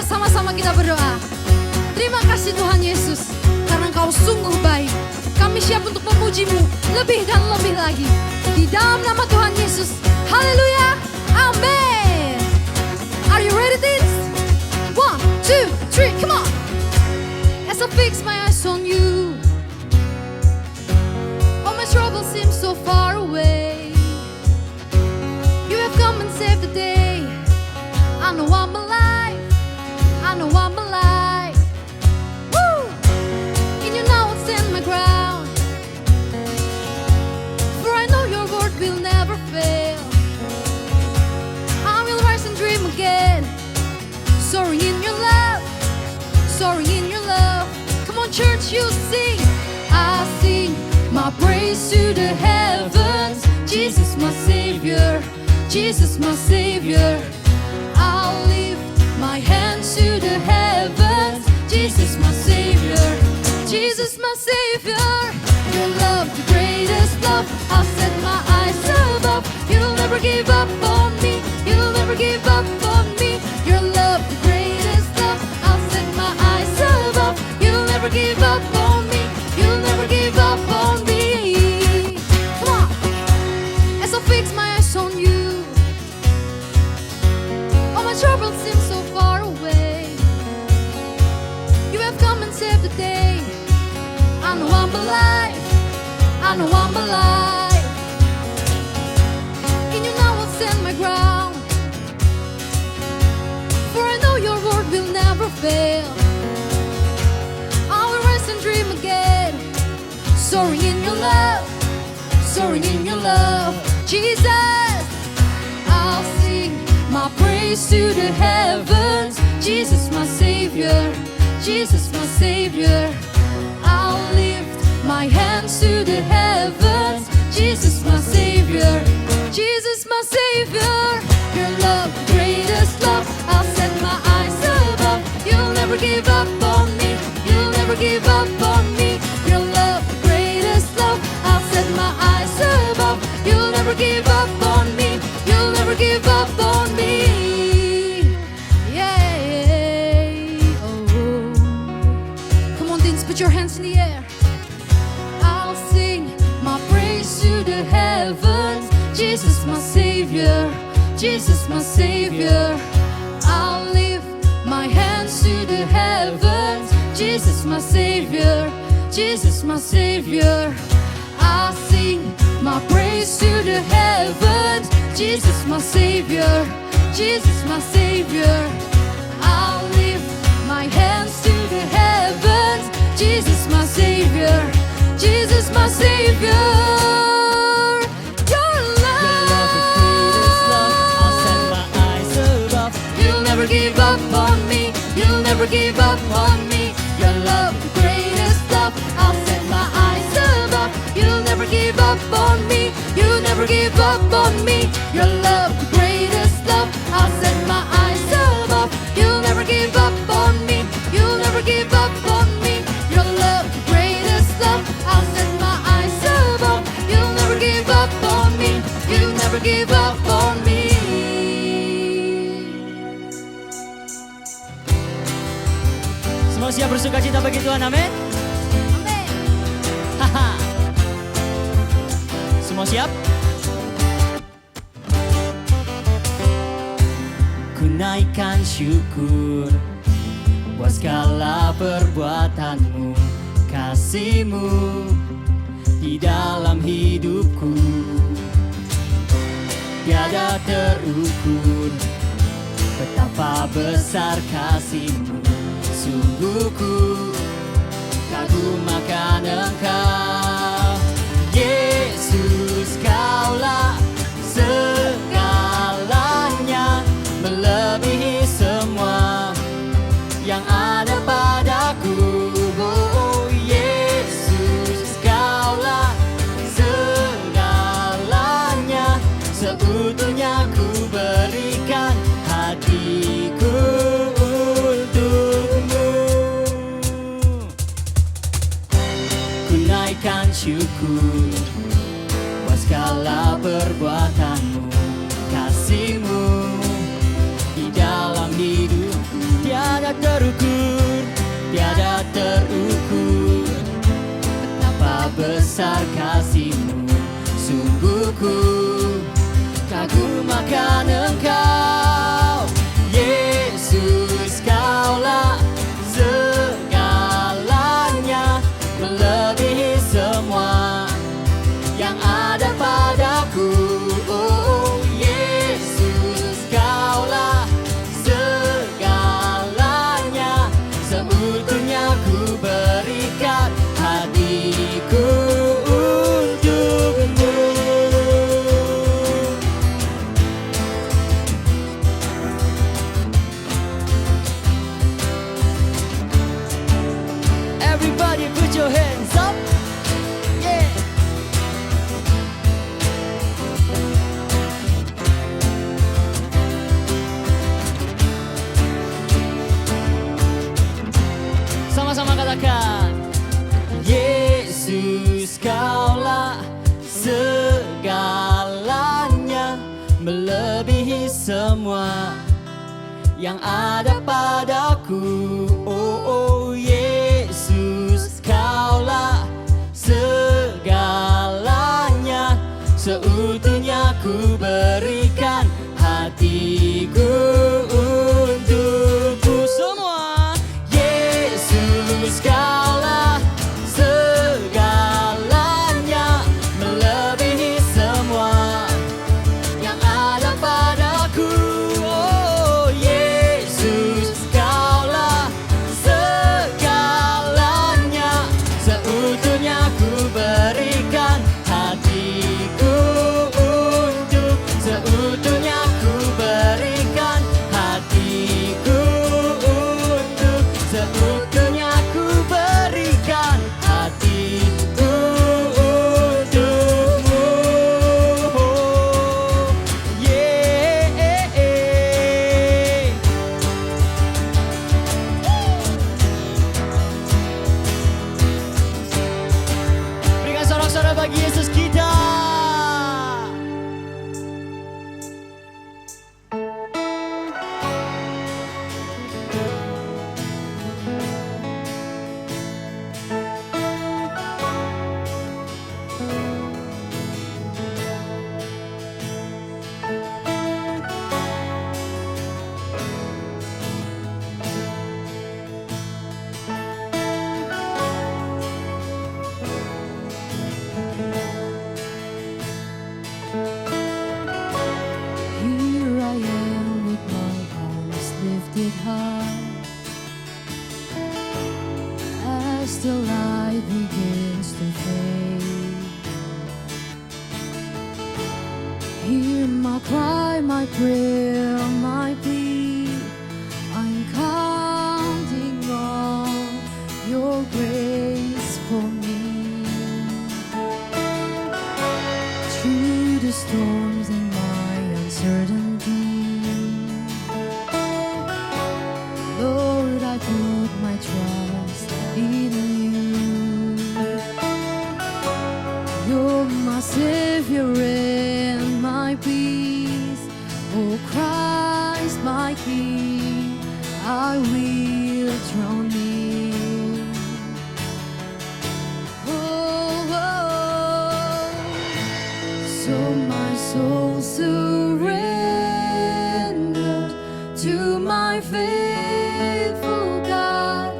sama-sama kita berdoa. Terima kasih Tuhan Yesus, karena Engkau sungguh baik. Kami siap untuk memuji-Mu lebih dan lebih lagi. Di dalam nama Tuhan Yesus. Haleluya. Amin. Are you ready, teens? 1, 2, 3, come on. As I fix my eyes on you, all my troubles seem so far away. You have come and saved the day. I know I'm alive, I know I'm alive. Woo! In you now I'll stand my ground, for I know your word will never fail. I will rise and dream again, soaring in your love, soaring in your love. Come on church, you sing. I sing my praise to the heavens. Jesus my Savior, Jesus my Savior. I'll lift my hands to the heavens. Jesus my Savior, Jesus my Savior. Your love, the greatest love. I'll set my eyes above. You'll never give up on me. You'll never give up on me. Your love, the greatest love. I'll set my eyes above. You'll never give up on me. You'll never give up on me. Come on. As I fix my eyes on you, all my troubles seem so far away. You have come and saved the day. I know I'm alive, I know I'm alive. In you now I'll stand my ground, for I know your word will never fail. I will rise and dream again, soaring in your love, soaring in your love. Jesus, I'll sing my praise to the heavens. Jesus my Savior, Jesus my Savior. I'll lift my hands to the heavens. Jesus my Savior, Jesus my Savior. Your love, the greatest love. I'll set my eyes above. You'll never give up on me. You'll never give up on me. Your love, the greatest love. I'll set my eyes above. You'll never give up on me. You'll never give up on me. Yeah. Oh. Come on, teens, put your hands in the air. I'll sing my praise to the heavens. Jesus my Savior, Jesus my Savior. I'll lift my hands to the heavens. Jesus my Savior, Jesus my Savior. I'll sing my praise to the heavens. Jesus my Savior, Jesus my Savior. I'll lift my hands to the heavens. Jesus my Savior, Jesus my Savior. Your love, I'll set my eyes above. you'll never give up on me. You'll never give up on me. Your love, the greatest love. I'll set my eyes above. You'll never give up on me. You'll never give up on me. Your love, the greatest love. I'll set my eyes above. You'll never give up on me. You'll never give up on me. Your love, the greatest love. I'll set my eyes above. You'll never give up on me. You'll never give up on me. Semua siap bersuka cita bagi Tuhan, amin. Amin. Haha. Semua siap? Ku naikkan syukur buat segala perbuatanmu, kasihmu di dalam hidupku. Tiada terukur betapa besar kasihmu. Sungguh ku kagum akan Engkau, Yesus. Kaulah segalanya, melebihi semua yang ada padaku. Oh Yesus, Kaulah segalanya, seutuhnya ku berikan hatiku untukmu. Ku naikkan syukur buat segala perbuatanmu, kasihmu di dalam hidupku. Tiada besar kasih-Mu. Sungguh ku kagum akan Engkau, Yesus, Kaulah segalanya, melebihi semua yang ada padaku. Oh Yesus, Kaulah segalanya, seutuhnya ku berikan hatiku untukmu. Everybody put your hands up. Yeah. Sama-sama katakan, Yesus, Kaulah segalanya, melebihi semua yang ada padaku. Oh Yesus, Kaulah segalanya, seutuhnya ku berikan hatiku untukmu. Semua, Yesus, Kaulah segalanya, melebihi semua yang ada padaku. Oh Yesus, Kaulah segalanya, seutuhnya ku berikan hatiku untuk, seutuhnya ku berikan hatiku untuk, seutuhnya ku berikan hatiku untukmu. Yeah. Berikan sorak-sorai bagi Yesus kita. Here I am with my arms lifted high, as the light begins to fade. Hear my cry, my prayer, my plea. I'm counting on your grace for me. Through the storms and my uncertainty, Lord, I put my trust in you. You're my Savior and my peace. Oh Christ, my King, I will draw near. So my soul surrenders to my faithful God,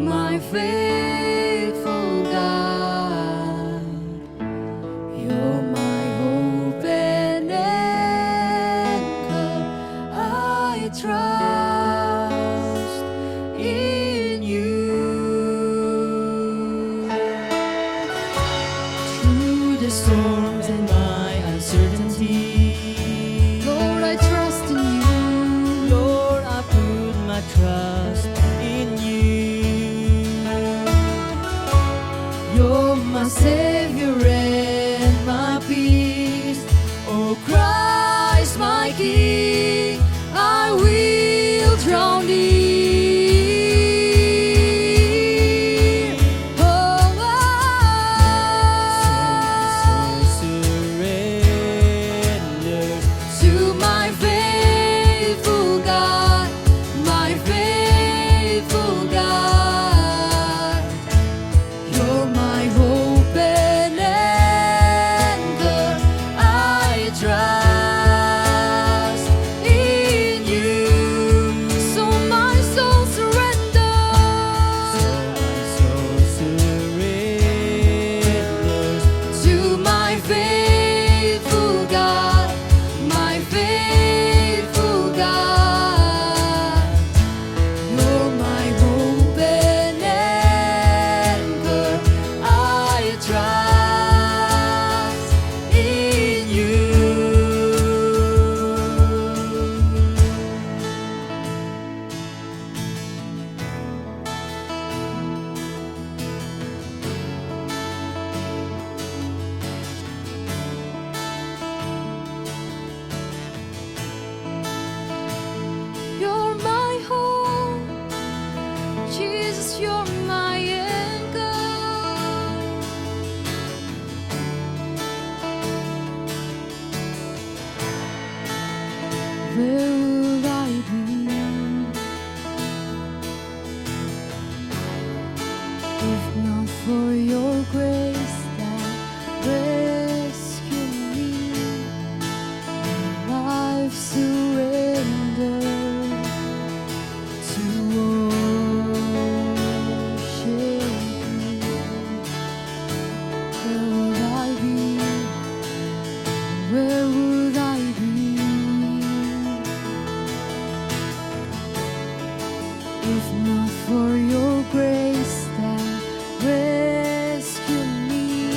my faithful God. You're my hope and anchor. I trust in you. Through the storms and my uncertainty, Lord, I trust in you. Lord, I put my trust in you. You're my Savior and my peace. Oh Christ, my King, I will draw near. Oh, Surrender to my faithful God, my faithful God. You're my hope and where would I be if not for your grace that rescued me? Life surrendered to worship you. Where would I be? Where would I be if not for your grace that rescued me?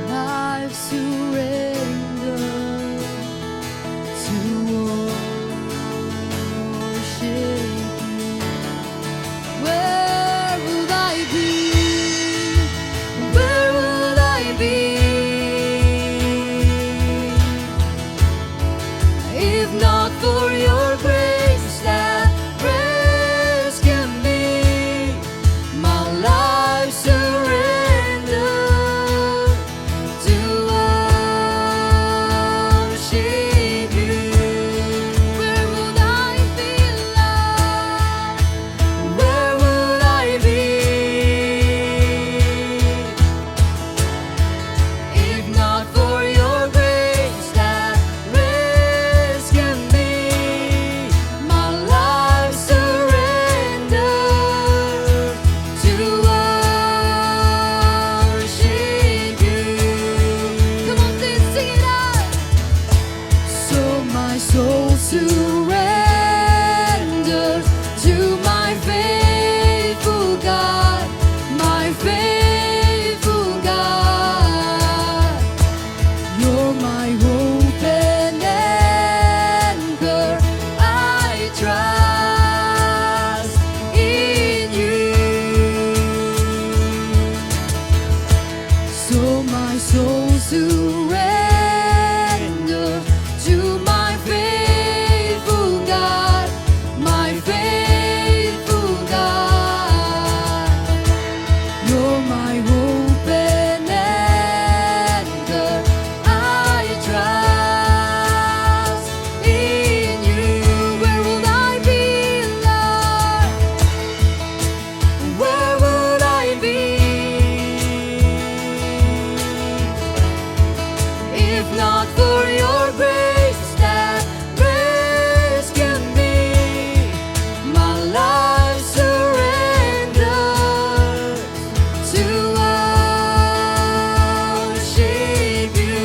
Life surrendered to worship you. Where would I be? Where would I be if not for your grace that rescued me? My life surrendered to worship you. Where would I be, Lord? Where would I be if not for your grace that rescued me? My life surrendered to worship you. Come on, please sing it out. So my soul surrenders to my faithful God, my faithful God. You're my hope and anchor. I trust in you. So my soul surrender to my faithful God, my faithful God. You're my hope and anchor. I trust in you. Where would I be, Lord? Where would I be if not for your grace that rescued me? My life surrendered to worship you.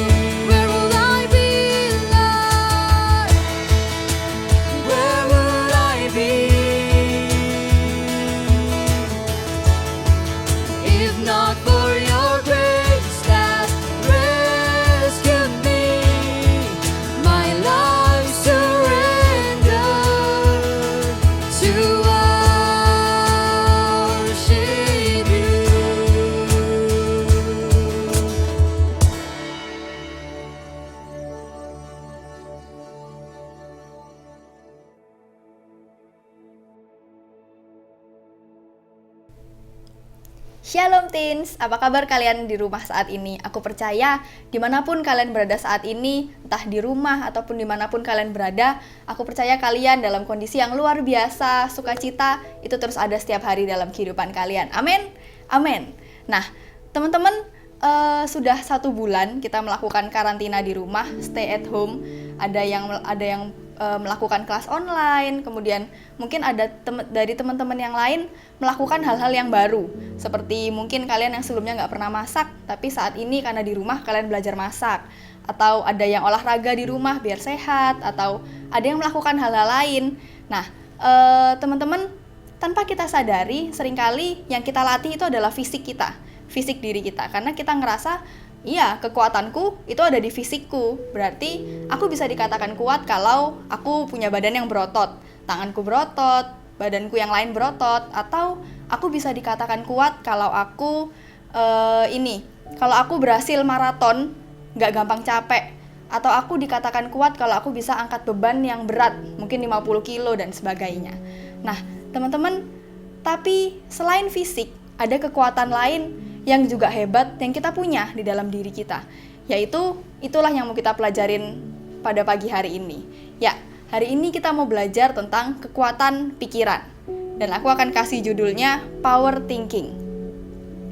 Where would I be, Lord? Where would I be if not for your grace that rescued me? My life surrendered to worship you. Shalom Teens, apa kabar kalian di rumah saat ini? Aku percaya dimanapun kalian berada saat ini, entah di rumah ataupun dimanapun kalian berada, aku percaya kalian dalam kondisi yang luar biasa, sukacita, itu terus ada setiap hari dalam kehidupan kalian. Amin, amin. Nah, teman-teman, sudah 1 bulan kita melakukan karantina di rumah, stay at home. Ada yang melakukan kelas online, kemudian mungkin ada dari teman-teman yang lain melakukan hal-hal yang baru, seperti mungkin kalian yang sebelumnya nggak pernah masak, tapi saat ini karena di rumah kalian belajar masak, atau ada yang olahraga di rumah biar sehat, atau ada yang melakukan hal-hal lain. Nah, teman-teman, tanpa kita sadari, seringkali yang kita latih itu adalah fisik kita, fisik diri kita, karena kita ngerasa iya, kekuatanku itu ada di fisikku. Berarti aku bisa dikatakan kuat kalau aku punya badan yang berotot, tanganku berotot, badanku yang lain berotot. Atau aku bisa dikatakan kuat kalau aku kalau aku berhasil maraton, gak gampang capek. Atau aku dikatakan kuat kalau aku bisa angkat beban yang berat, mungkin 50 kilo dan sebagainya. Nah, teman-teman, tapi selain fisik, ada kekuatan lain yang juga hebat yang kita punya di dalam diri kita, yaitu itulah yang mau kita pelajarin pada pagi hari ini? Ya, hari ini kita mau belajar tentang kekuatan pikiran. Dan aku akan kasih judulnya Power Thinking.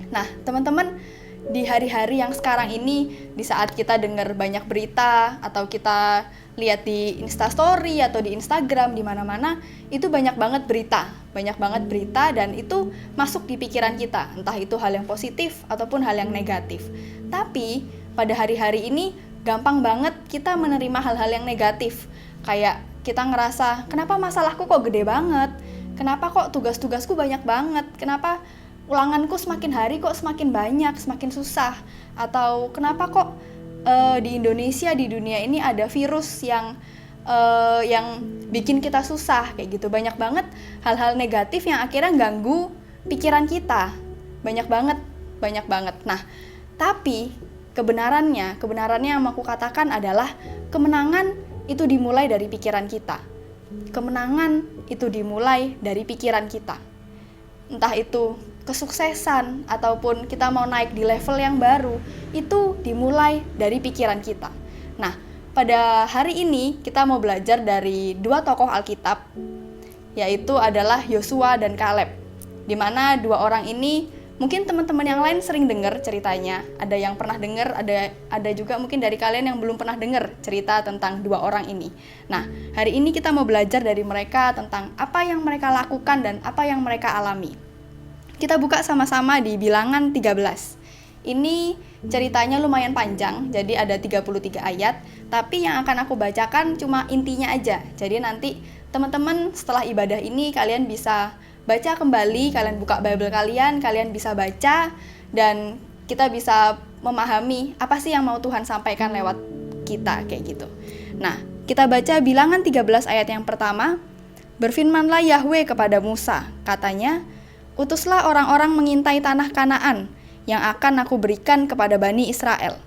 Nah, teman-teman, di hari-hari yang sekarang ini, di saat kita dengar banyak berita atau kita lihat di Instastory atau di Instagram di mana-mana, itu banyak banget berita dan itu masuk di pikiran kita, entah itu hal yang positif ataupun hal yang negatif. Tapi pada hari-hari ini gampang banget kita menerima hal-hal yang negatif. Kayak kita ngerasa, kenapa masalahku kok gede banget? Kenapa kok tugas-tugasku banyak banget? Kenapa ulanganku semakin hari kok semakin banyak, semakin susah? Atau kenapa kok di Indonesia, di dunia ini ada virus yang bikin kita susah, kayak gitu. Banyak banget hal-hal negatif yang akhirnya ganggu pikiran kita. Banyak banget. Nah, tapi kebenarannya yang mau aku katakan adalah kemenangan itu dimulai dari pikiran kita. Kemenangan itu dimulai dari pikiran kita. Entah itu kesuksesan ataupun kita mau naik di level yang baru, itu dimulai dari pikiran kita. Nah, pada hari ini kita mau belajar dari dua tokoh Alkitab, yaitu adalah Yosua dan Kaleb. Di mana dua orang ini mungkin teman-teman yang lain sering dengar ceritanya, ada yang pernah dengar, ada juga mungkin dari kalian yang belum pernah dengar cerita tentang dua orang ini. Nah, hari ini kita mau belajar dari mereka tentang apa yang mereka lakukan dan apa yang mereka alami. Kita buka sama-sama di Bilangan 13. Ini ceritanya lumayan panjang, jadi ada 33 ayat, tapi yang akan aku bacakan cuma intinya aja. Jadi nanti teman-teman setelah ibadah ini kalian bisa baca kembali, kalian buka Bible kalian bisa baca, dan kita bisa memahami apa sih yang mau Tuhan sampaikan lewat kita, kayak gitu. Nah, kita baca Bilangan 13 ayat yang pertama. Berfirmanlah Yahwe kepada Musa, katanya, utuslah orang-orang mengintai tanah Kanaan, yang akan aku berikan kepada Bani Israel.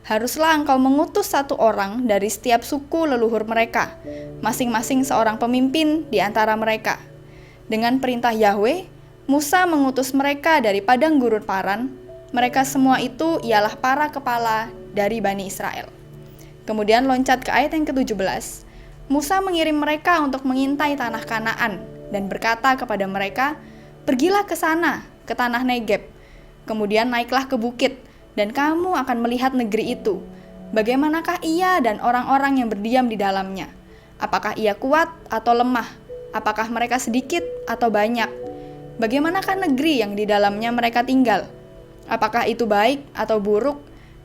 Haruslah engkau mengutus satu orang dari setiap suku leluhur mereka, masing-masing seorang pemimpin di antara mereka. Dengan perintah Yahwe, Musa mengutus mereka dari padang gurun Paran. Mereka semua itu ialah para kepala dari Bani Israel. Kemudian loncat ke ayat yang ke-17. Musa mengirim mereka untuk mengintai tanah Kanaan dan berkata kepada mereka, pergilah ke sana, ke tanah Negeb. Kemudian naiklah ke bukit, dan kamu akan melihat negeri itu. Bagaimanakah ia dan orang-orang yang berdiam di dalamnya? Apakah ia kuat atau lemah? Apakah mereka sedikit atau banyak? Bagaimanakah negeri yang di dalamnya mereka tinggal? Apakah itu baik atau buruk?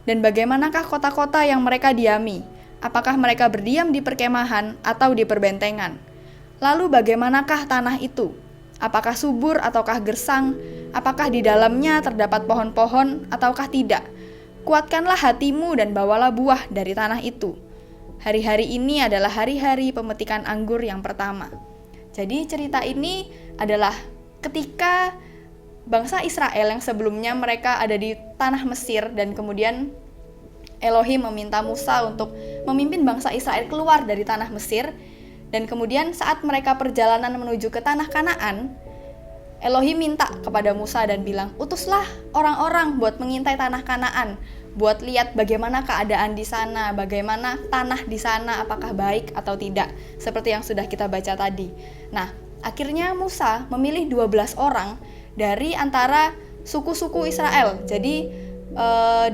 Dan bagaimanakah kota-kota yang mereka diami? Apakah mereka berdiam di perkemahan atau di perbentengan? Lalu bagaimanakah tanah itu? Apakah subur ataukah gersang? Apakah di dalamnya terdapat pohon-pohon ataukah tidak? Kuatkanlah hatimu dan bawalah buah dari tanah itu. Hari-hari ini adalah hari-hari pemetikan anggur yang pertama. Jadi cerita ini adalah ketika bangsa Israel yang sebelumnya mereka ada di tanah Mesir, dan kemudian Elohim meminta Musa untuk memimpin bangsa Israel keluar dari tanah Mesir. Dan kemudian saat mereka perjalanan menuju ke tanah Kanaan, Elohim minta kepada Musa dan bilang, utuslah orang-orang buat mengintai tanah Kanaan, buat lihat bagaimana keadaan di sana, bagaimana tanah di sana, apakah baik atau tidak, seperti yang sudah kita baca tadi. Nah, akhirnya Musa memilih 12 orang dari antara suku-suku Israel. Jadi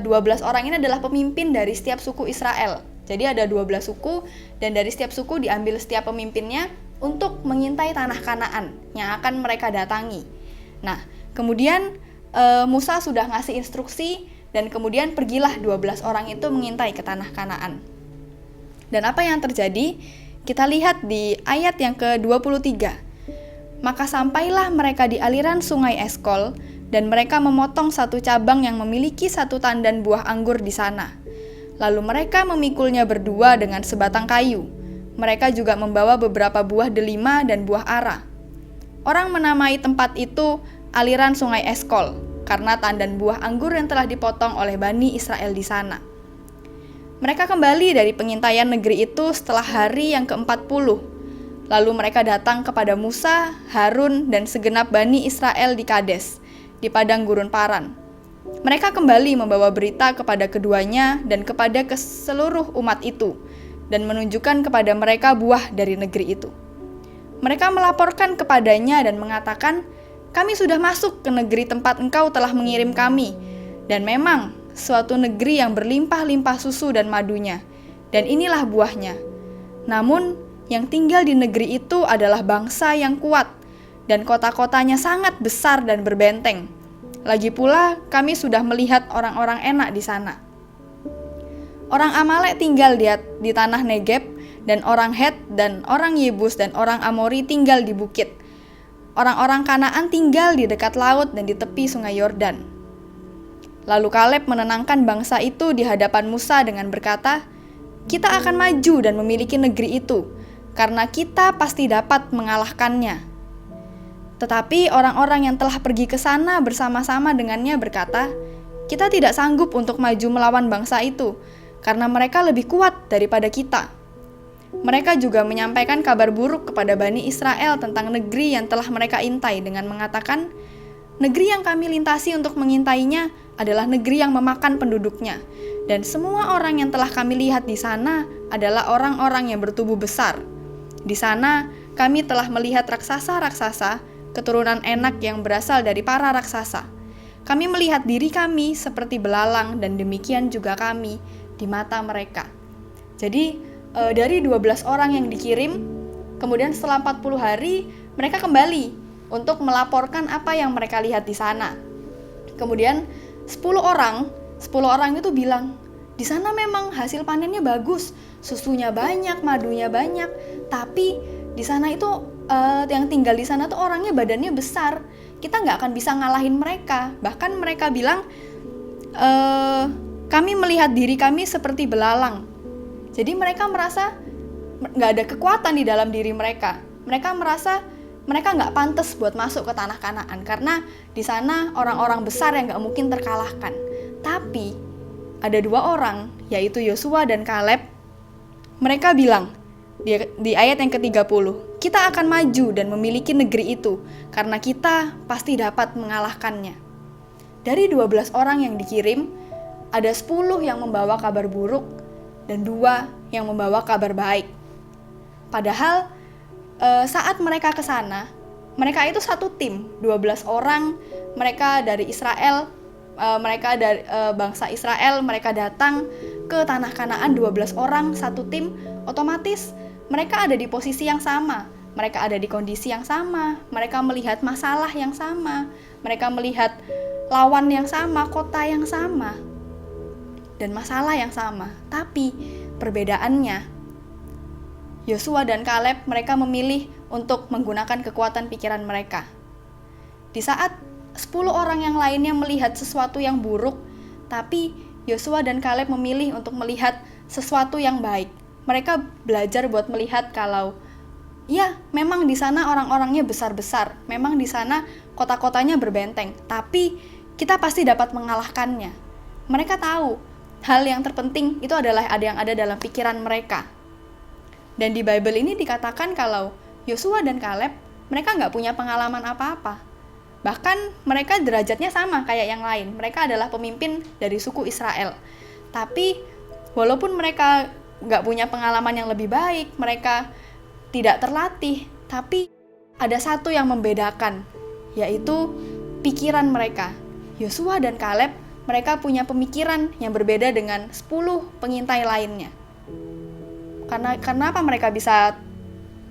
12 orang ini adalah pemimpin dari setiap suku Israel. Jadi ada 12 suku, dan dari setiap suku diambil setiap pemimpinnya untuk mengintai tanah Kanaan yang akan mereka datangi. Nah, kemudian Musa sudah ngasih instruksi, dan kemudian pergilah 12 orang itu mengintai ke tanah Kanaan. Dan apa yang terjadi? Kita lihat di ayat yang ke-23. Maka sampailah mereka di aliran sungai Eskol, dan mereka memotong satu cabang yang memiliki satu tandan buah anggur di sana. Lalu mereka memikulnya berdua dengan sebatang kayu. Mereka juga membawa beberapa buah delima dan buah ara. Orang menamai tempat itu aliran sungai Eskol, karena tandan buah anggur yang telah dipotong oleh Bani Israel di sana. Mereka kembali dari pengintaian negeri itu setelah hari yang ke-40. Lalu mereka datang kepada Musa, Harun, dan segenap Bani Israel di Kades, di padang gurun Paran. Mereka kembali membawa berita kepada keduanya dan kepada seluruh umat itu. dan menunjukkan kepada mereka buah dari negeri itu. Mereka melaporkan kepadanya dan mengatakan, "Kami sudah masuk ke negeri tempat engkau telah mengirim kami, dan memang suatu negeri yang berlimpah-limpah susu dan madunya, dan inilah buahnya. Namun, yang tinggal di negeri itu adalah bangsa yang kuat, dan kota-kotanya sangat besar dan berbenteng. Lagi pula, kami sudah melihat orang-orang enak di sana. Orang Amalek tinggal di tanah Negeb, dan orang Het dan orang Yebus dan orang Amori tinggal di bukit. Orang-orang Kanaan tinggal di dekat laut dan di tepi sungai Yordan." Lalu Kaleb menenangkan bangsa itu di hadapan Musa dengan berkata, "Kita akan maju dan memiliki negeri itu, karena kita pasti dapat mengalahkannya." Tetapi orang-orang yang telah pergi ke sana bersama-sama dengannya berkata, "Kita tidak sanggup untuk maju melawan bangsa itu, karena mereka lebih kuat daripada kita." Mereka juga menyampaikan kabar buruk kepada Bani Israel tentang negeri yang telah mereka intai dengan mengatakan, "Negeri yang kami lintasi untuk mengintainya adalah negeri yang memakan penduduknya, dan semua orang yang telah kami lihat di sana adalah orang-orang yang bertubuh besar. Di sana kami telah melihat raksasa-raksasa, keturunan Enak yang berasal dari para raksasa. Kami melihat diri kami seperti belalang dan demikian juga kami di mata mereka." Jadi dari 12 orang yang dikirim, kemudian setelah 40 hari mereka kembali untuk melaporkan apa yang mereka lihat di sana. Kemudian 10 orang itu bilang, "Di sana memang hasil panennya bagus, susunya banyak, madunya banyak, tapi di sana itu yang tinggal di sana tuh orangnya badannya besar, kita nggak akan bisa ngalahin mereka." Bahkan mereka bilang, "Kami melihat diri kami seperti belalang." Jadi mereka merasa nggak ada kekuatan di dalam diri mereka. Mereka merasa mereka nggak pantas buat masuk ke tanah Kanaan, karena di sana orang-orang besar yang nggak mungkin terkalahkan. Tapi ada 2 orang, yaitu Yosua dan Kaleb. Mereka bilang di ayat yang ke-30, "Kita akan maju dan memiliki negeri itu, karena kita pasti dapat mengalahkannya." Dari 12 orang yang dikirim, ada 10 yang membawa kabar buruk, dan 2 yang membawa kabar baik. Padahal saat mereka ke sana, mereka itu satu tim, 12 orang, mereka dari Israel, mereka dari bangsa Israel, mereka datang ke tanah Kanaan 12 orang, satu tim, otomatis mereka ada di posisi yang sama, mereka ada di kondisi yang sama, mereka melihat masalah yang sama, mereka melihat lawan yang sama, kota yang sama, dan masalah yang sama. Tapi perbedaannya, Yosua dan Kaleb mereka memilih untuk menggunakan kekuatan pikiran mereka. Di saat 10 orang yang lainnya melihat sesuatu yang buruk, tapi Yosua dan Kaleb memilih untuk melihat sesuatu yang baik. Mereka belajar buat melihat kalau ya, memang di sana orang-orangnya besar-besar, memang di sana kota-kotanya berbenteng, tapi kita pasti dapat mengalahkannya. Mereka tahu hal yang terpenting itu adalah ada yang ada dalam pikiran mereka. Dan di Bible ini dikatakan kalau Yosua dan Kaleb, mereka nggak punya pengalaman apa-apa. Bahkan mereka derajatnya sama kayak yang lain. Mereka adalah pemimpin dari suku Israel. Tapi walaupun mereka nggak punya pengalaman yang lebih baik, mereka tidak terlatih, tapi ada satu yang membedakan, yaitu pikiran mereka. Yosua dan Kaleb, mereka punya pemikiran yang berbeda dengan 10 pengintai lainnya. Kenapa mereka bisa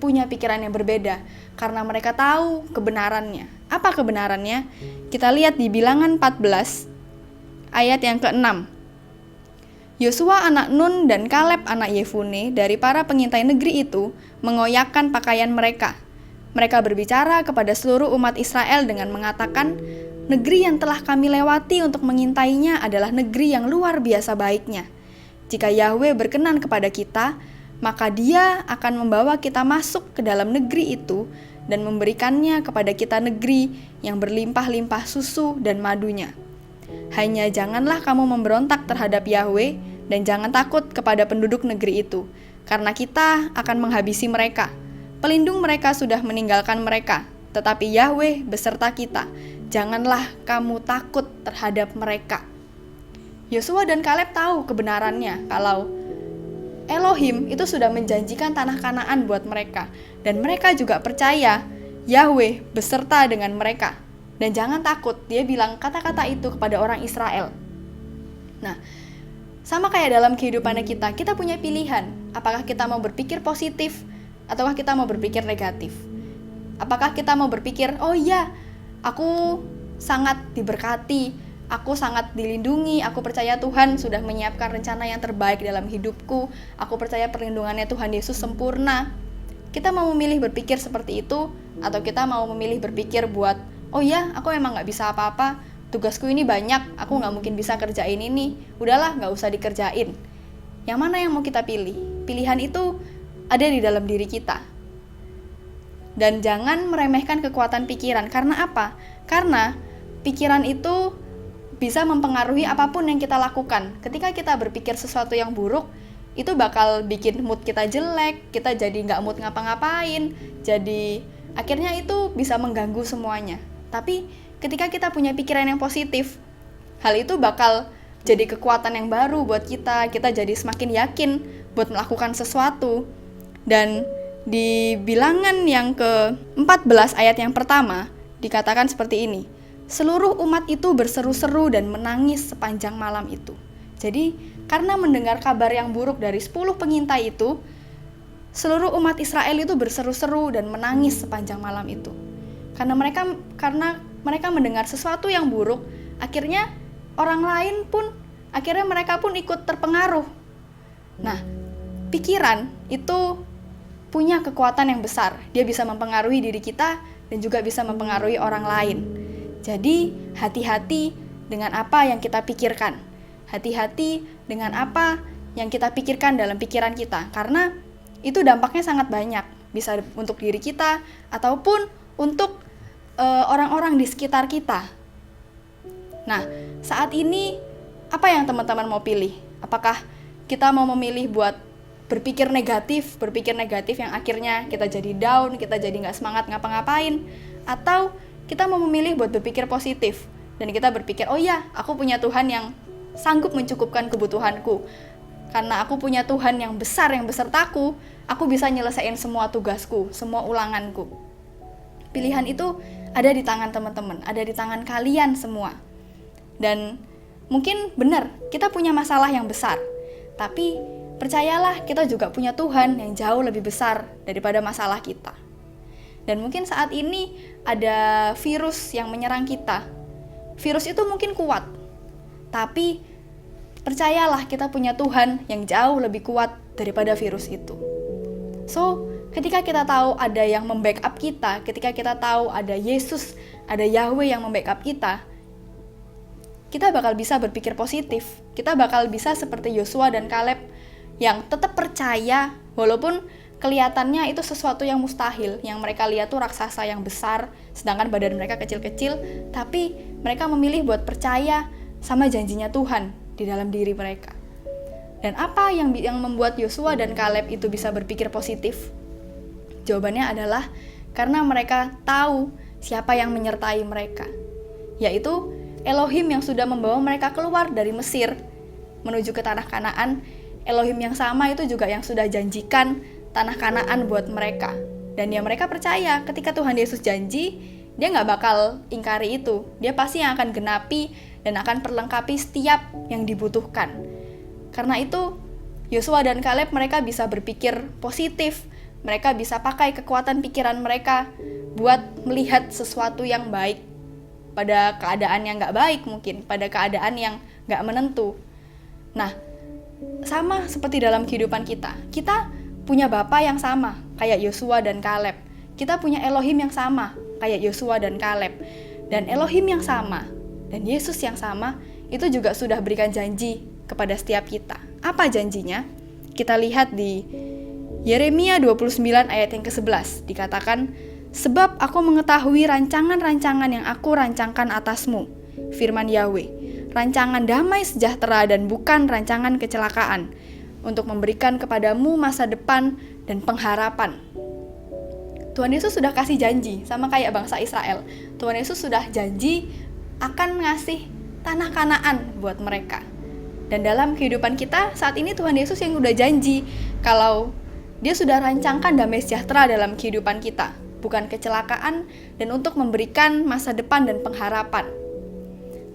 punya pikiran yang berbeda? Karena mereka tahu kebenarannya. Apa kebenarannya? Kita lihat di Bilangan 14, ayat yang ke-6. Yosua anak Nun dan Kaleb anak Yefune dari para pengintai negeri itu mengoyakkan pakaian mereka. Mereka berbicara kepada seluruh umat Israel dengan mengatakan, "Negeri yang telah kami lewati untuk mengintainya adalah negeri yang luar biasa baiknya. Jika Yahweh berkenan kepada kita, maka Dia akan membawa kita masuk ke dalam negeri itu dan memberikannya kepada kita negeri yang berlimpah-limpah susu dan madunya. Hanya janganlah kamu memberontak terhadap Yahweh dan jangan takut kepada penduduk negeri itu, karena kita akan menghabisi mereka. Pelindung mereka sudah meninggalkan mereka, tetapi Yahweh beserta kita. Janganlah kamu takut terhadap mereka." Yosua dan Kaleb tahu kebenarannya kalau Elohim itu sudah menjanjikan tanah Kanaan buat mereka. Dan mereka juga percaya Yahweh beserta dengan mereka. Dan jangan takut, dia bilang kata-kata itu kepada orang Israel. Nah, sama kayak dalam kehidupannya kita punya pilihan. Apakah kita mau berpikir positif, ataukah kita mau berpikir negatif? Apakah kita mau berpikir, oh iya, aku sangat diberkati, aku sangat dilindungi, aku percaya Tuhan sudah menyiapkan rencana yang terbaik dalam hidupku, aku percaya perlindungannya Tuhan Yesus sempurna. Kita mau memilih berpikir seperti itu, atau kita mau memilih berpikir buat, oh iya, aku emang gak bisa apa-apa, tugasku ini banyak, aku gak mungkin bisa kerjain ini, udahlah gak usah dikerjain. Yang mana yang mau kita pilih? Pilihan itu ada di dalam diri kita. Dan jangan meremehkan kekuatan pikiran. Karena apa? Karena pikiran itu bisa mempengaruhi apapun yang kita lakukan. Ketika kita berpikir sesuatu yang buruk, itu bakal bikin mood kita jelek, kita jadi nggak mood ngapa-ngapain, jadi akhirnya itu bisa mengganggu semuanya. Tapi ketika kita punya pikiran yang positif, hal itu bakal jadi kekuatan yang baru buat kita jadi semakin yakin buat melakukan sesuatu. Dan di bilangan yang ke-14 ayat yang pertama, dikatakan seperti ini. Seluruh umat itu berseru-seru dan menangis sepanjang malam itu. Jadi, karena mendengar kabar yang buruk dari 10 pengintai itu, seluruh umat Israel itu berseru-seru dan menangis sepanjang malam itu. Karena mereka mendengar sesuatu yang buruk, akhirnya orang lain pun, akhirnya mereka pun ikut terpengaruh. Nah, pikiran itu punya kekuatan yang besar. Dia bisa mempengaruhi diri kita dan juga bisa mempengaruhi orang lain. Jadi, hati-hati dengan apa yang kita pikirkan. Hati-hati dengan apa yang kita pikirkan dalam pikiran kita. Karena itu dampaknya sangat banyak. Bisa untuk diri kita ataupun untuk orang-orang di sekitar kita. Nah, saat ini apa yang teman-teman mau pilih? Apakah kita mau memilih buat berpikir negatif yang akhirnya kita jadi down, kita jadi nggak semangat ngapa-ngapain, atau kita mau memilih buat berpikir positif dan kita berpikir, oh ya, aku punya Tuhan yang sanggup mencukupkan kebutuhanku, karena aku punya Tuhan yang besar, yang besertaku, aku bisa nyelesain semua tugasku, semua ulanganku. Pilihan itu ada di tangan teman-teman, ada di tangan kalian semua. Dan mungkin benar, kita punya masalah yang besar, tapi percayalah, kita juga punya Tuhan yang jauh lebih besar daripada masalah kita. Dan mungkin saat ini ada virus yang menyerang kita. Virus itu mungkin kuat, tapi percayalah, kita punya Tuhan yang jauh lebih kuat daripada virus itu. So, ketika kita tahu ada yang membackup kita, ketika kita tahu ada Yesus, ada Yahweh yang membackup kita bakal bisa berpikir positif. Kita bakal bisa seperti Yosua dan Kaleb yang tetap percaya walaupun kelihatannya itu sesuatu yang mustahil, yang mereka lihat tuh raksasa yang besar sedangkan badan mereka kecil-kecil, tapi mereka memilih buat percaya sama janjinya Tuhan di dalam diri mereka. Dan apa yang membuat Yosua dan Kaleb itu bisa berpikir positif? Jawabannya adalah karena mereka tahu siapa yang menyertai mereka, yaitu Elohim yang sudah membawa mereka keluar dari Mesir menuju ke tanah Kanaan. Elohim yang sama itu juga yang sudah janjikan tanah Kanaan buat mereka. Dan ya mereka percaya ketika Tuhan Yesus janji, dia gak bakal ingkari itu. Dia pasti yang akan genapi dan akan perlengkapi setiap yang dibutuhkan. Karena itu, Yosua dan Kaleb mereka bisa berpikir positif. Mereka bisa pakai kekuatan pikiran mereka buat melihat sesuatu yang baik pada keadaan yang gak baik mungkin, pada keadaan yang gak menentu. Nah, sama seperti dalam kehidupan kita punya Bapa yang sama, kayak Yosua dan Kaleb. Kita punya Elohim yang sama, kayak Yosua dan Kaleb. Dan Elohim yang sama, dan Yesus yang sama, itu juga sudah berikan janji kepada setiap kita. Apa janjinya? Kita lihat di Yeremia 29 ayat yang ke-11, dikatakan, sebab aku mengetahui rancangan-rancangan yang aku rancangkan atasmu, firman Yahweh, rancangan damai sejahtera dan bukan rancangan kecelakaan, untuk memberikan kepadamu masa depan dan pengharapan. Tuhan Yesus sudah kasih janji, sama kayak bangsa Israel. Tuhan Yesus sudah janji akan ngasih tanah Kanaan buat mereka. Dan dalam kehidupan kita saat ini Tuhan Yesus yang udah janji kalau Dia sudah rancangkan damai sejahtera dalam kehidupan kita, bukan kecelakaan, dan untuk memberikan masa depan dan pengharapan.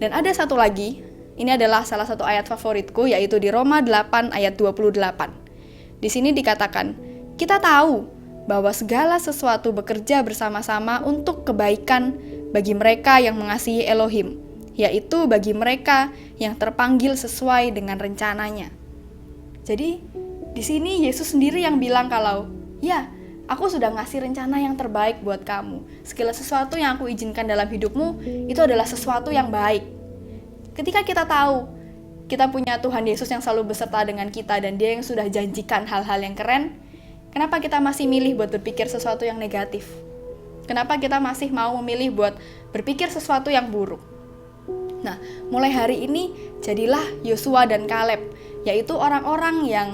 Dan ada satu lagi, ini adalah salah satu ayat favoritku, yaitu di Roma 8 ayat 28. Di sini dikatakan, kita tahu bahwa segala sesuatu bekerja bersama-sama untuk kebaikan bagi mereka yang mengasihi Elohim, yaitu bagi mereka yang terpanggil sesuai dengan rencananya. Jadi, di sini Yesus sendiri yang bilang kalau, ya, aku sudah ngasih rencana yang terbaik buat kamu. Segala sesuatu yang aku izinkan dalam hidupmu, itu adalah sesuatu yang baik. Ketika kita tahu, kita punya Tuhan Yesus yang selalu beserta dengan kita dan Dia yang sudah janjikan hal-hal yang keren, kenapa kita masih milih buat berpikir sesuatu yang negatif? Kenapa kita masih mau memilih buat berpikir sesuatu yang buruk? Nah, mulai hari ini jadilah Yosua dan Kaleb, yaitu orang-orang yang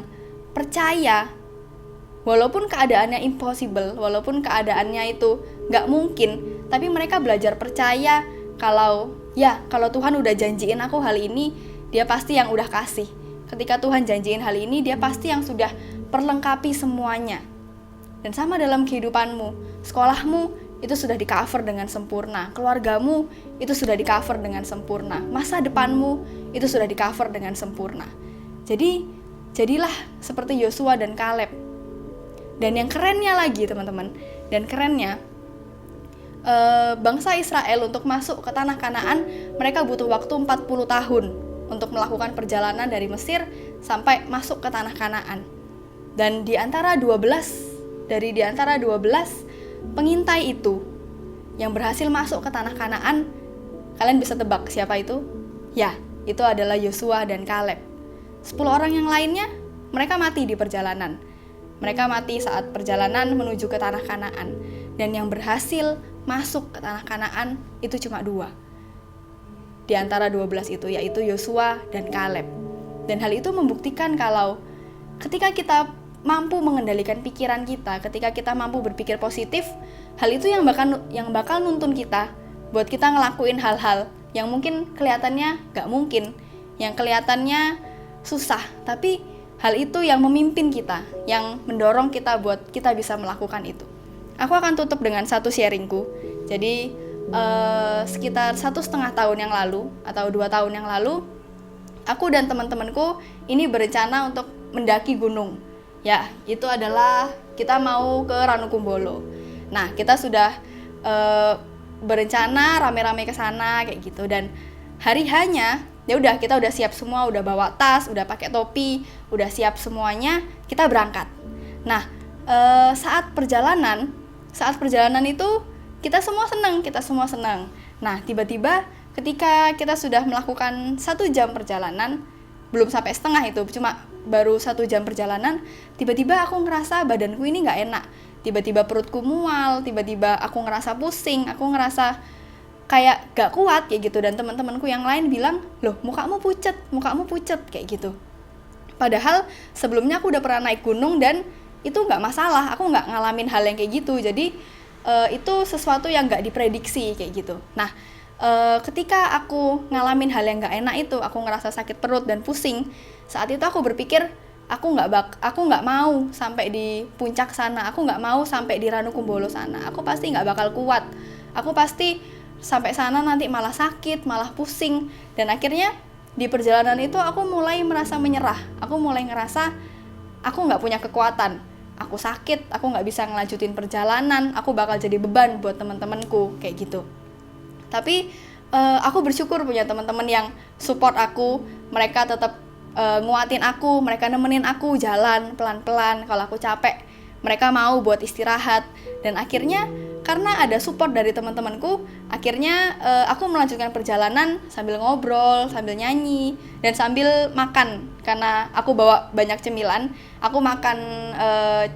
percaya walaupun keadaannya impossible, walaupun keadaannya itu nggak mungkin, tapi mereka belajar percaya kalau Tuhan udah janjiin aku hal ini, Dia pasti yang udah kasih. Ketika Tuhan janjiin hal ini, Dia pasti yang sudah perlengkapi semuanya. Dan sama dalam kehidupanmu, sekolahmu itu sudah di-cover dengan sempurna, keluargamu itu sudah di-cover dengan sempurna, masa depanmu itu sudah di-cover dengan sempurna. Jadi, jadilah seperti Yosua dan Kaleb. Dan yang kerennya lagi teman-teman, dan kerennya, bangsa Israel untuk masuk ke tanah Kanaan, mereka butuh waktu 40 tahun untuk melakukan perjalanan dari Mesir sampai masuk ke tanah Kanaan. Dan di antara 12 pengintai itu yang berhasil masuk ke tanah Kanaan, kalian bisa tebak siapa itu? Ya, itu adalah Yosua dan Kaleb. 10 orang yang lainnya, mereka mati di perjalanan. Mereka mati saat perjalanan menuju ke tanah Kanaan. Dan yang berhasil masuk ke tanah Kanaan itu cuma 2. Di antara 12 itu, yaitu Yosua dan Kaleb. Dan hal itu membuktikan kalau ketika kita mampu mengendalikan pikiran kita, ketika kita mampu berpikir positif, hal itu yang bakal nuntun kita buat kita ngelakuin hal-hal yang mungkin kelihatannya gak mungkin, yang kelihatannya susah, tapi hal itu yang memimpin kita, yang mendorong kita buat kita bisa melakukan itu. Aku akan tutup dengan satu sharingku. Jadi sekitar 1,5 tahun yang lalu atau 2 tahun yang lalu, aku dan teman-temanku ini berencana untuk mendaki gunung. Ya, itu adalah kita mau ke Ranukumbolo. Nah, kita sudah berencana rame-rame ke sana kayak gitu, dan hari hanya ya udah, kita udah siap semua, udah bawa tas, udah pakai topi, udah siap semuanya, kita berangkat. Nah, saat perjalanan itu kita semua senang. Nah, tiba-tiba ketika kita sudah melakukan 1 jam perjalanan, belum sampai setengah itu, cuma baru 1 jam perjalanan, tiba-tiba aku ngerasa badanku ini gak enak. Tiba-tiba perutku mual, tiba-tiba aku ngerasa pusing, aku ngerasa kayak gak kuat kayak gitu. Dan teman-temanku yang lain bilang, loh mukamu pucet kayak gitu. Padahal sebelumnya aku udah pernah naik gunung dan itu gak masalah, aku gak ngalamin hal yang kayak gitu. Jadi itu sesuatu yang gak diprediksi kayak gitu. Nah, ketika aku ngalamin hal yang gak enak itu, aku ngerasa sakit perut dan pusing. Saat itu aku berpikir, aku nggak mau sampai di puncak sana, aku nggak mau sampai di Ranukumbolo sana. Aku pasti nggak bakal kuat. Aku pasti sampai sana nanti malah sakit, malah pusing. Dan akhirnya di perjalanan itu aku mulai merasa menyerah. Aku mulai ngerasa aku nggak punya kekuatan. Aku sakit, aku nggak bisa ngelanjutin perjalanan. Aku bakal jadi beban buat teman-temanku kayak gitu. Tapi aku bersyukur punya teman-teman yang support aku. Mereka tetap nguatin aku, mereka nemenin aku jalan pelan-pelan kalau aku capek. Mereka mau buat istirahat. Dan akhirnya karena ada support dari teman-temanku, akhirnya aku melanjutkan perjalanan sambil ngobrol, sambil nyanyi, dan sambil makan. Karena aku bawa banyak cemilan, aku makan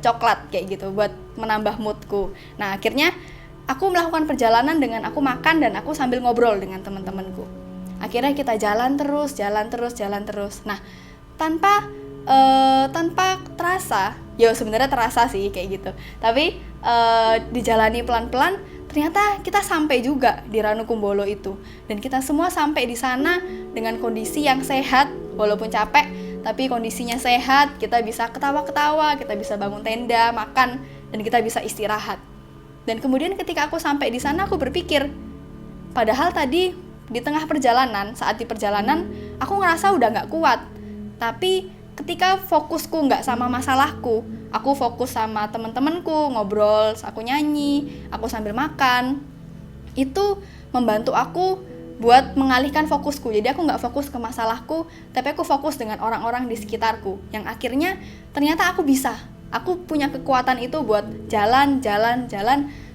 coklat kayak gitu buat menambah moodku. Nah, akhirnya aku melakukan perjalanan dengan aku makan dan aku sambil ngobrol dengan teman-temanku. Akhirnya kita jalan terus. Nah, tanpa terasa, ya sebenarnya terasa sih kayak gitu. Tapi dijalani pelan-pelan, ternyata kita sampai juga di Ranukumbolo itu. Dan kita semua sampai di sana dengan kondisi yang sehat, walaupun capek, tapi kondisinya sehat, kita bisa ketawa-ketawa, kita bisa bangun tenda, makan, dan kita bisa istirahat. Dan kemudian ketika aku sampai di sana, aku berpikir, padahal tadi di tengah perjalanan, saat di perjalanan, aku ngerasa udah gak kuat. Tapi ketika fokusku nggak sama masalahku, aku fokus sama teman-temanku, ngobrol, aku nyanyi, aku sambil makan, itu membantu aku buat mengalihkan fokusku. Jadi aku nggak fokus ke masalahku, tapi aku fokus dengan orang-orang di sekitarku, yang akhirnya ternyata aku bisa. Aku punya kekuatan itu buat jalan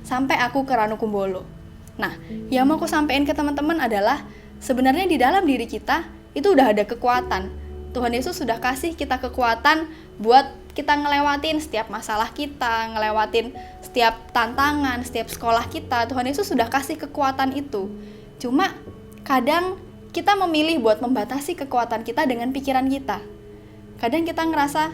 sampai aku ke Ranukumbolo. Nah, yang mau aku sampaikan ke teman-teman adalah sebenarnya di dalam diri kita itu udah ada kekuatan. Tuhan Yesus sudah kasih kita kekuatan buat kita ngelewatin setiap masalah kita, ngelewatin setiap tantangan, setiap sekolah kita. Tuhan Yesus sudah kasih kekuatan itu. Cuma kadang kita memilih buat membatasi kekuatan kita dengan pikiran kita. Kadang kita ngerasa,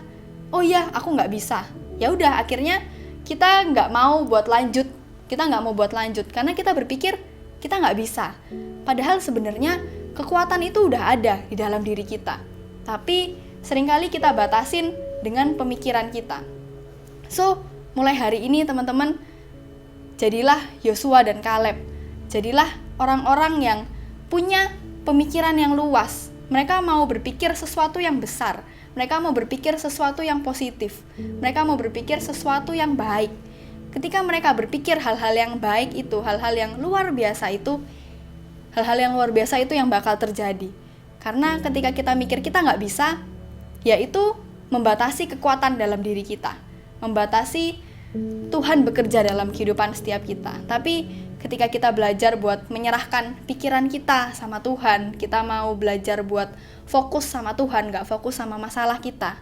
oh iya, aku nggak bisa. Ya udah, akhirnya kita nggak mau buat lanjut. Kita nggak mau buat lanjut karena kita berpikir kita nggak bisa. Padahal sebenarnya kekuatan itu udah ada di dalam diri kita. Tapi seringkali kita batasin dengan pemikiran kita. So, mulai hari ini teman-teman, jadilah Yosua dan Kaleb. Jadilah orang-orang yang punya pemikiran yang luas. Mereka mau berpikir sesuatu yang besar. Mereka mau berpikir sesuatu yang positif. Mereka mau berpikir sesuatu yang baik. Ketika mereka berpikir hal-hal yang baik itu, hal-hal yang luar biasa itu, hal-hal yang luar biasa itu yang bakal terjadi. Karena ketika kita mikir kita nggak bisa, yaitu membatasi kekuatan dalam diri kita. Membatasi Tuhan bekerja dalam kehidupan setiap kita. Tapi ketika kita belajar buat menyerahkan pikiran kita sama Tuhan, kita mau belajar buat fokus sama Tuhan, nggak fokus sama masalah kita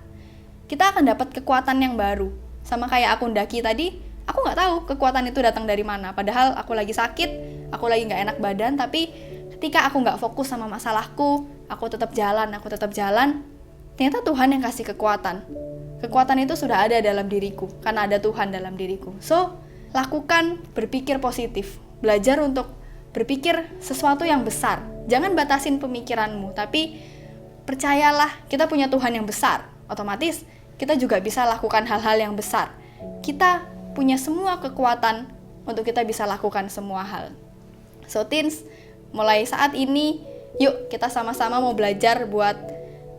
akan dapat kekuatan yang baru. Sama kayak aku ndaki tadi, aku nggak tahu kekuatan itu datang dari mana. Padahal aku lagi sakit, aku lagi nggak enak badan, tapi ketika aku nggak fokus sama masalahku, aku tetap jalan, ternyata Tuhan yang kasih kekuatan. Kekuatan itu sudah ada dalam diriku, karena ada Tuhan dalam diriku. So, lakukan berpikir positif. Belajar untuk berpikir sesuatu yang besar. Jangan batasin pemikiranmu, tapi percayalah kita punya Tuhan yang besar. Otomatis, kita juga bisa lakukan hal-hal yang besar. Kita punya semua kekuatan untuk kita bisa lakukan semua hal. So, teens, mulai saat ini, yuk kita sama-sama mau belajar buat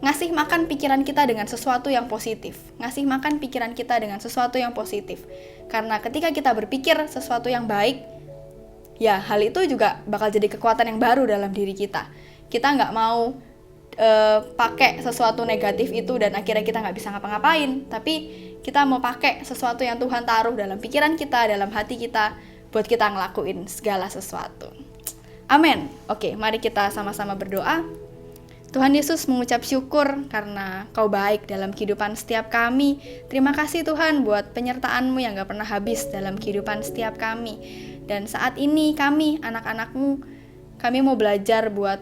ngasih makan pikiran kita dengan sesuatu yang positif. Ngasih makan pikiran kita dengan sesuatu yang positif. Karena ketika kita berpikir sesuatu yang baik, ya hal itu juga bakal jadi kekuatan yang baru dalam diri kita. Kita nggak mau pakai sesuatu negatif itu dan akhirnya kita nggak bisa ngapa-ngapain. Tapi kita mau pakai sesuatu yang Tuhan taruh dalam pikiran kita, dalam hati kita, buat kita ngelakuin segala sesuatu. Amin. Oke, mari kita sama-sama berdoa. Tuhan Yesus, mengucap syukur karena Kau baik dalam kehidupan setiap kami. Terima kasih Tuhan buat penyertaan-Mu yang gak pernah habis dalam kehidupan setiap kami. Dan saat ini kami, anak-anak-Mu, kami mau belajar buat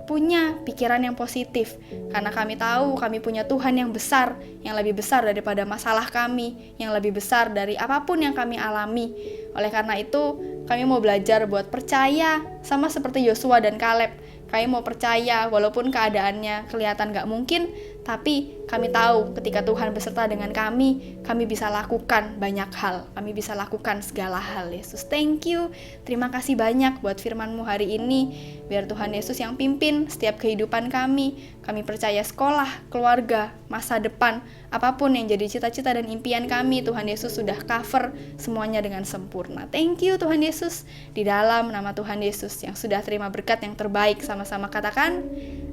punya pikiran yang positif. Karena kami tahu kami punya Tuhan yang besar, yang lebih besar daripada masalah kami, yang lebih besar dari apapun yang kami alami. Oleh karena itu, kami mau belajar buat percaya sama seperti Yosua dan Kaleb. Kami mau percaya walaupun keadaannya kelihatan gak mungkin, tapi kami tahu ketika Tuhan beserta dengan kami bisa lakukan banyak hal. Kami bisa lakukan segala hal. Yesus, thank you. Terima kasih banyak buat firman-Mu hari ini. Biar Tuhan Yesus yang pimpin setiap kehidupan kami. Kami percaya sekolah, keluarga, masa depan, apapun yang jadi cita-cita dan impian kami, Tuhan Yesus sudah cover semuanya dengan sempurna. Thank you Tuhan Yesus. Di dalam nama Tuhan Yesus yang sudah terima berkat yang terbaik, sama-sama katakan,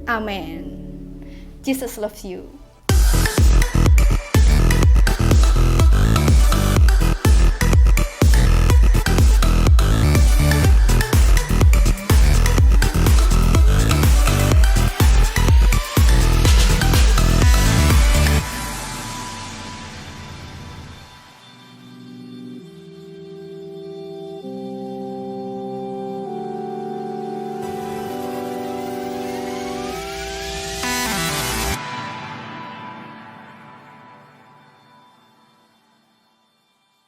amin. Jesus loves you.